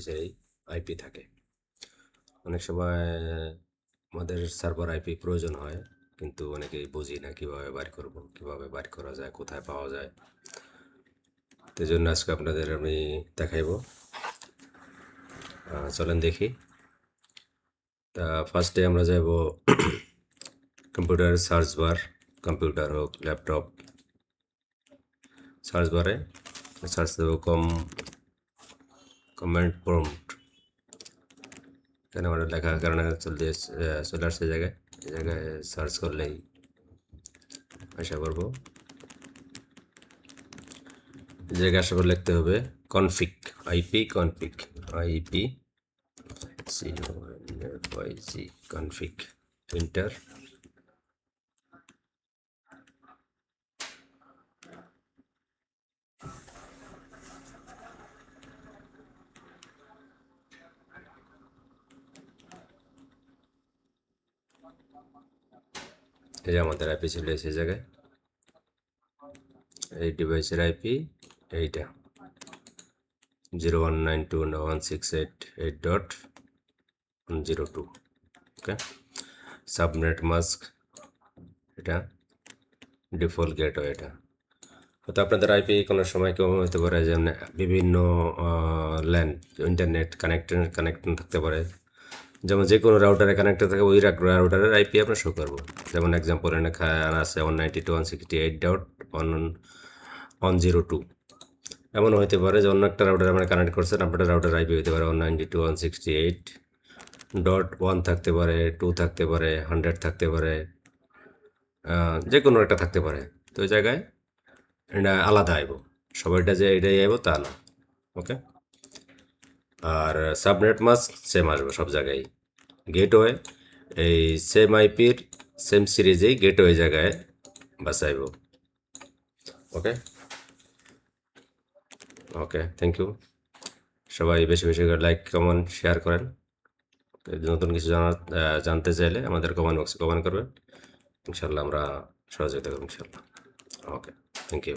সেই আইপি থাকে। অনেক সময় আমাদের সার্ভার আইপি প্রয়োজন হয়, কিন্তু অনেকেই বুঝি না কীভাবে বার করব, কীভাবে বার করা যায়, কোথায় পাওয়া যায়। তো জন্য আজকে আপনাদের আমি দেখাইব। চলেন দেখি। তা ফার্স্টে আমরা যাব কম্পিউটার সার্চ বার, কম্পিউটার হোক ল্যাপটপ, সার্চ বারে সার্চ দেবো কমেন্ট প্রম্পট। এখানে আমরা লেখার কারণে চলে আসছে এই জায়গায় সার্চ করলেই আশা করবো। এই জায়গায় আশা করে লিখতে হবে config, IP config, IP CONFIG config, enter. এই যে আমাদের আইপি চলে এসে জায়গায়, এই ডিভাইসের আইপি এইটা 0192168.8.102। ওকে, সাবনেট মাস্ক এটা, ডিফল্ট গেটওয়ে এটা। হয়তো আপনাদের আইপি কোনো সময় কেউ হতে পারে যে বিভিন্ন ল্যান ইন্টারনেট কানেক্টেড থাকতে পারে। যেমন যে কোনো রাউটারে কানেক্টেড থাকে, ওই রাউটারের আইপি আমরা শো করবো। যেমন এক্সাম্পল এখানে আছে 192.168.102। এমন হতে পারে যে অন্য একটা রাউটারে আমরা কানেক্ট করছেন, আপনার রাউটার আইপি হতে পারে 192.168.1 থাকতে পারে, 2 থাকতে পারে, 100 থাকতে পারে, যে কোনো একটা থাকতে পারে। তো ওই জায়গায় এটা আলাদা আইব, সবাইটা যে এটাই আইব তা না। ওকে, আর সাবনেট মাস্ক সেম আসবে সব জায়গায়। গেটওয়ে এই সেম আইপির সেম সিরিজেই গেটওয়ে জায়গায় বাসাইব। ওকে ওকে, থ্যাংক ইউ। সবাই বেশি বেশি করে লাইক, কমেন্ট, শেয়ার করেন। নতুন কিছু জানতে চাইলে আমাদের কমেন্ট বক্সে কমেন্ট করবেন, ইনশাল্লাহ আমরা সহযোগিতা করব ইনশাল্লাহ। ওকে, থ্যাংক ইউ।